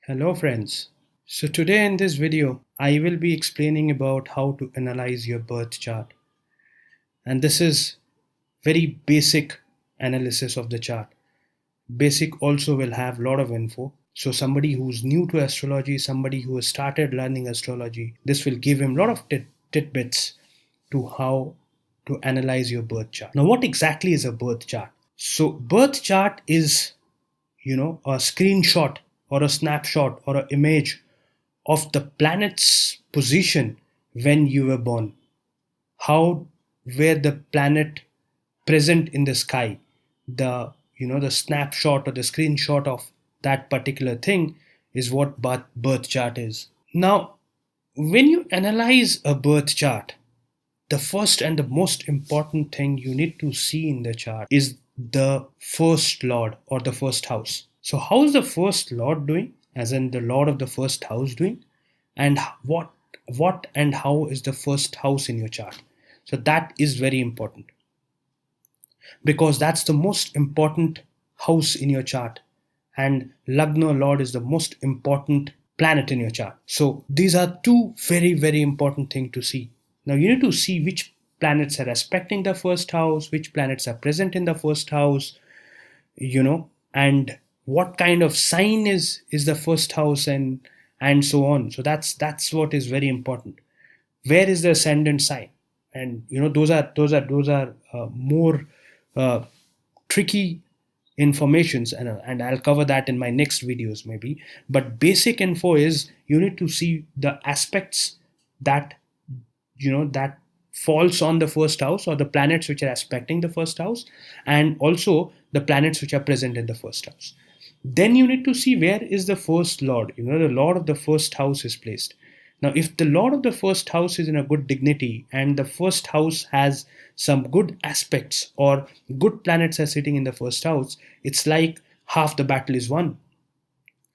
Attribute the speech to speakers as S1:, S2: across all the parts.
S1: Hello friends. So today in this video I will be explaining about how to analyze your birth chart, and this is very basic analysis of the chart. Basic also will have a lot of info. So somebody who's new to astrology, somebody who has started learning astrology, this will give him a lot of tidbits to how to analyze your birth chart. Now what exactly is a birth chart? So birth chart is a screenshot or a snapshot or an image of the planet's position when you were born. How were the planet present in the sky? The snapshot or the screenshot of that particular thing is what birth chart is. Now, when you analyze a birth chart, the first and the most important thing you need to see in the chart is the first lord or the first house. So how is the first lord doing, as in the lord of the first house doing, and what and how is the first house in your chart? So that is very important, because that's the most important house in your chart, and lagna lord is the most important planet in your chart. So these are two very important things to see. Now you need to see which planets are aspecting the first house, which planets are present in the first house, and what kind of sign is the first house, and so on. So that's what is very important. Where is the ascendant sign? And those are more uh, tricky informations, and I'll cover that in my next videos maybe. But basic info is you need to see the aspects that that falls on the first house, or the planets which are aspecting the first house, and also the planets which are present in the first house. Then you need to see where is the first lord, the lord of the first house is placed. Now if the lord of the first house is in a good dignity and the first house has some good aspects, or good planets are sitting in the first house, it's like half the battle is won.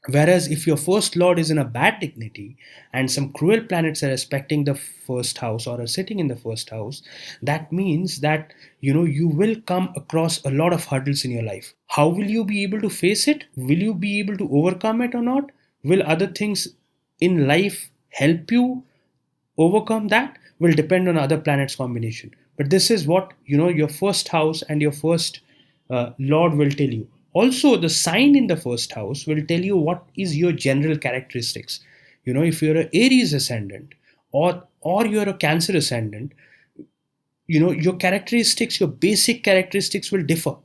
S1: Whereas if your first lord is in a bad dignity and some cruel planets are aspecting the first house or are sitting in the first house, that means that you will come across a lot of hurdles in your life. How will you be able to face it? Will you be able to overcome it or not? Will other things in life help you overcome? That will depend on other planets combination. But this is what your first house and your first lord will tell you. Also the sign in the first house will tell you what is your general characteristics. If you're an Aries ascendant, or you're a Cancer ascendant, your characteristics, your basic characteristics will differ.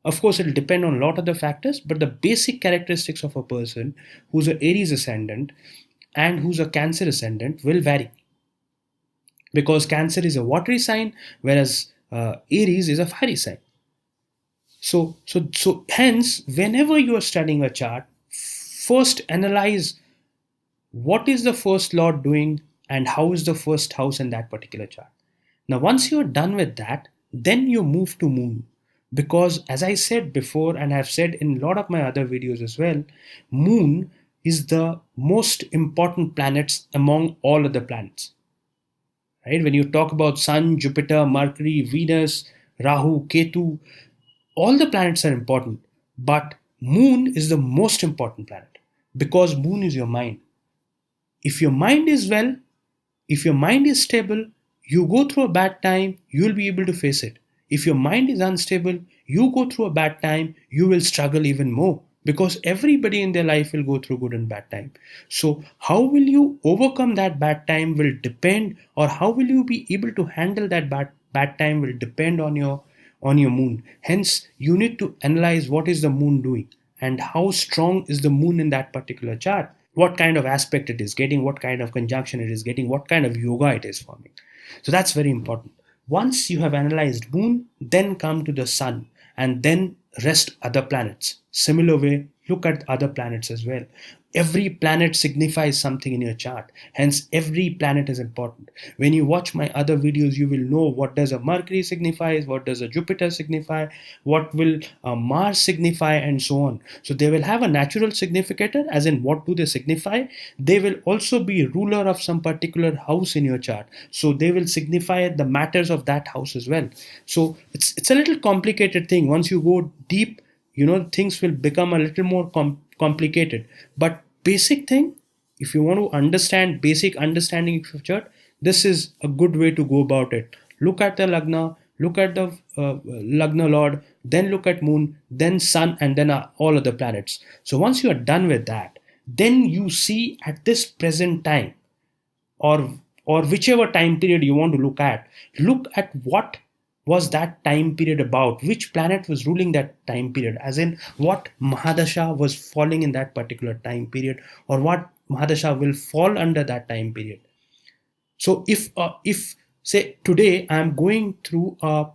S1: Of course it will depend on a lot of the factors, but the basic characteristics of a person who's an Aries ascendant and who's a Cancer ascendant will vary, because Cancer is a watery sign, whereas Aries is a fiery sign. So hence, whenever you are studying a chart, first analyze what is the first lord doing and how is the first house in that particular chart. Now, once you're done with that, then you move to moon. Because as I said before, and I've said in a lot of my other videos as well, moon is the most important planets among all other planets. Right? When you talk about Sun, Jupiter, Mercury, Venus, Rahu, Ketu, all the planets are important, but moon is the most important planet, because moon is your mind. If your mind is well, if your mind is stable, you go through a bad time, you'll be able to face it. If your mind is unstable, you go through a bad time, you will struggle even more, because everybody in their life will go through good and bad time. So how will you overcome that bad time will depend, or how will you be able to handle that bad time will depend on your moon. Hence you need to analyze what is the moon doing and how strong is the moon in that particular chart, what kind of aspect it is getting, what kind of conjunction it is getting, what kind of yoga it is forming. So that's very important. Once you have analyzed moon, then come to the sun, and then rest other planets. Similar way, look at other planets as well. Every planet signifies something in your chart. Hence, every planet is important. When you watch my other videos, you will know what does a Mercury signify, what does a Jupiter signify, what will a Mars signify, and so on. So they will have a natural significator, as in what do they signify. They will also be ruler of some particular house in your chart. So they will signify the matters of that house as well. So it's a little complicated thing. Once you go deep, things will become a little more complicated. But basic thing, if you want to understand basic understanding of chart, this is a good way to go about it. Look at the lagna, look at the lagna lord, then look at moon, then sun, and then all other planets. So once you are done with that, then you see at this present time, or whichever time period you want to look at what was that time period about, which planet was ruling that time period, as in what mahadasha was falling in that particular time period, or what mahadasha will fall under that time period. So if say today I am going through a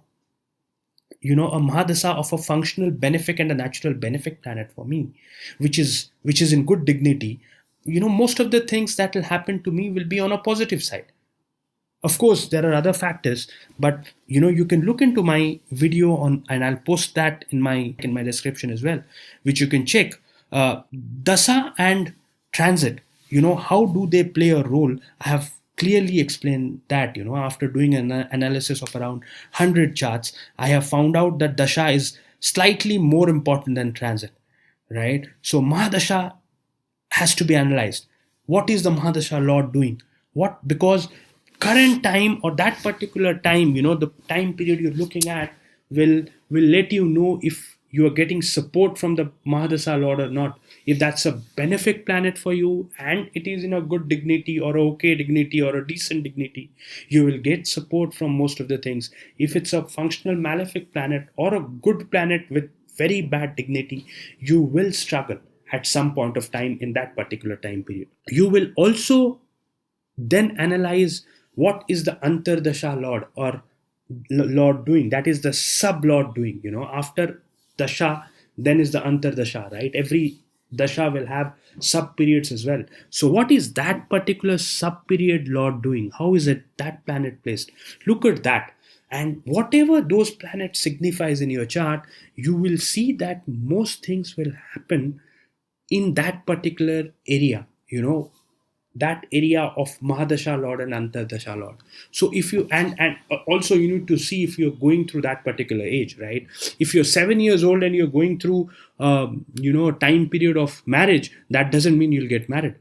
S1: mahadasa of a functional benefic and a natural benefic planet for me, which is in good dignity, most of the things that will happen to me will be on a positive side. Of course there are other factors, but you can look into my video on, and I'll post that in my description as well, which you can check. Dasa and transit, how do they play a role? I have clearly explained that. After doing an analysis of around 100 charts, I have found out that dasha is slightly more important than transit, right? So mahadasha has to be analyzed. What is the mahadasha lord doing? What, because current time or that particular time, the time period you're looking at will let you know if you are getting support from the mahadasha lord or not. If that's a benefic planet for you and it is in a good dignity or a okay dignity or a decent dignity, you will get support from most of the things. If it's a functional malefic planet or a good planet with very bad dignity, you will struggle at some point of time in that particular time period. You will also then analyze what is the antardasha lord or lord doing, that is the sub lord doing. After dasha, then is the antardasha, right? Every dasha will have sub periods as well. So what is that particular sub period lord doing? How is it that planet placed? Look at that, and whatever those planets signifies in your chart, you will see that most things will happen in that particular area, that area of mahadasha lord and antardasha lord. So if you and also you need to see if you're going through that particular age, right? If you're 7 years old and you're going through a time period of marriage, that doesn't mean you'll get married.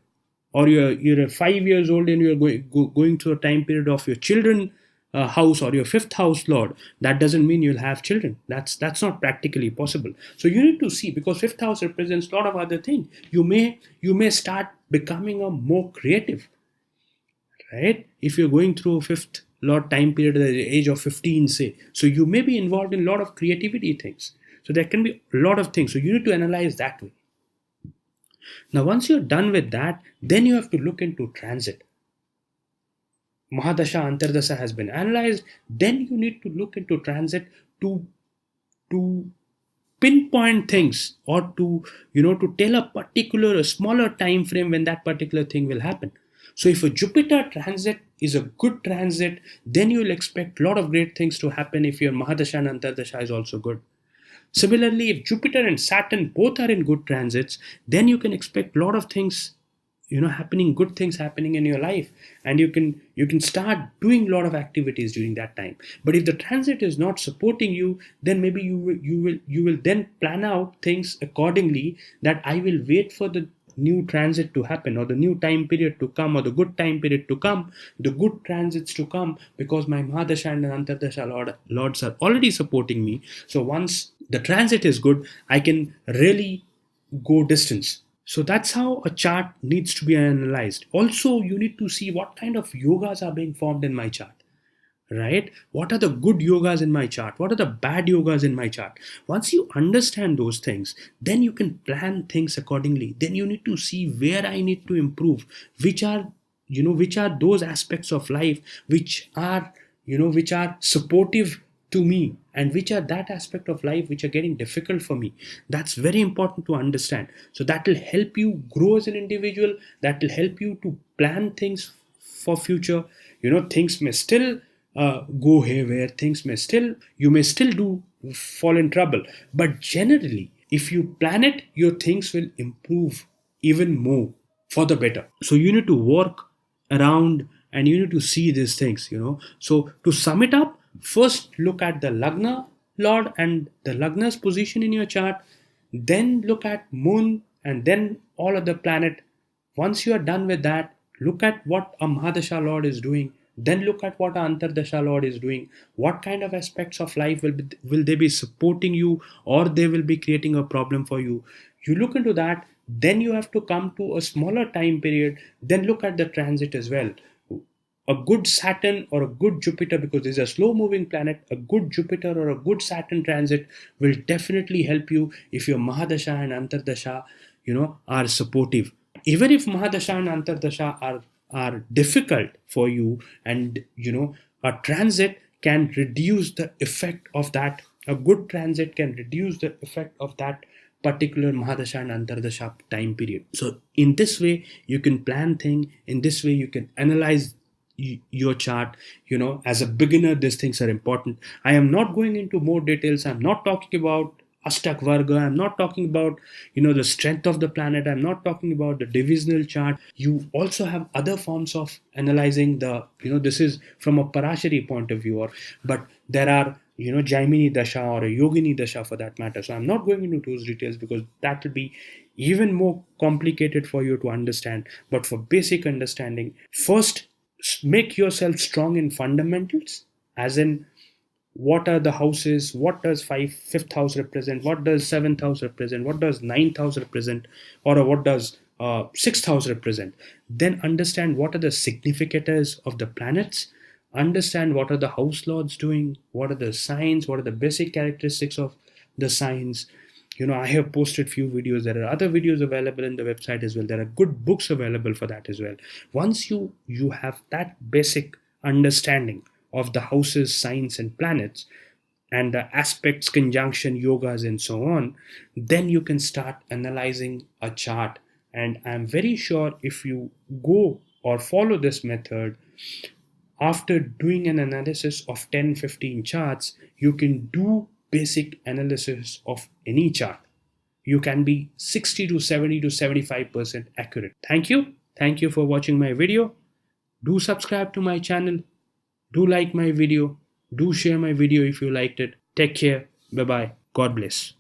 S1: Or you're 5 years old and you're going through a time period of your children house or your fifth house lord, that doesn't mean you'll have children. That's not practically possible. So you need to see, because fifth house represents a lot of other things. You may start becoming a more creative, right? If you're going through a fifth lord time period at the age of 15, say, so you may be involved in a lot of creativity things. So there can be a lot of things, so you need to analyze that way. Now once you're done with that, then you have to look into transit. Mahadasha Antardasha has been analyzed, then you need to look into transit to pinpoint things, or to tell a smaller time frame when that particular thing will happen. So if a Jupiter transit is a good transit, then you will expect a lot of great things to happen if your Mahadasha and Antardasha is also good. Similarly, if Jupiter and Saturn both are in good transits, then you can expect a lot of things good things happening in your life, and you can start doing a lot of activities during that time. But if the transit is not supporting you, then maybe you will then plan out things accordingly, that I will wait for the new transit to happen, or the new time period to come, or the good time period to come, the good transits to come, because my mahadasha and antardasha lords are already supporting me. So once the transit is good, I can really go distance. So that's how a chart needs to be analyzed. Also, you need to see what kind of yogas are being formed in my chart, right? What are the good yogas in my chart? What are the bad yogas in my chart? Once you understand those things, then you can plan things accordingly. Then you need to see where I need to improve, which are those aspects of life which are supportive to me, and which are that aspect of life which are getting difficult for me. That's very important to understand. So that will help you grow as an individual. That will help you to plan things for future. Things may still go haywire. You may still do fall in trouble. But generally, if you plan it, your things will improve even more for the better. So you need to work around, and you need to see these things. So to sum it up, first look at the Lagna Lord and the Lagna's position in your chart, then look at Moon, and then all other planet Once you are done with that, look at what a Mahadasha Lord is doing. Then look at what an Antardasha Lord is doing. What kind of aspects of life will they be supporting you, or they will be creating a problem for you? You look into that. Then you have to come to a smaller time period. Then look at the transit as well. A good Saturn or a good Jupiter, because this is a slow moving planet, a good Jupiter or a good Saturn transit will definitely help you if your Mahadasha and Antardasha, are supportive. Even if Mahadasha and Antardasha are difficult for you, and a transit can reduce the effect of that. A good transit can reduce the effect of that particular Mahadasha and Antardasha time period. So in this way you can plan things, in this way you can analyze your chart. As a beginner, these things are important. I am not going into more details. I'm not talking about astakavarga. I'm not talking about the strength of the planet. I'm not talking about the divisional chart. You also have other forms of analyzing the this is from a Parashari point of view, but there are Jaimini Dasha or a Yogini Dasha for that matter. So I'm not going into those details because that will be even more complicated for you to understand. But for basic understanding, first make yourself strong in fundamentals, as in what are the houses, what does fifth house represent, what does seventh house represent, what does ninth house represent, or what does sixth house represent. Then understand what are the significators of the planets, understand what are the house lords doing, what are the signs, what are the basic characteristics of the signs. I have posted few videos. There are other videos available in the website as well. There are good books available for that as well. Once you have that basic understanding of the houses, signs and planets, and the aspects, conjunction, yogas and so on, then you can start analyzing a chart. And I'm very sure if you go or follow this method, after doing an analysis of 10-15 charts, you can do basic analysis of any chart. You can be 60 to 70 to 75% accurate. Thank you. Thank you for watching my video. Do subscribe to my channel. Do like my video. Do share my video if you liked it. Take care. Bye bye. God bless.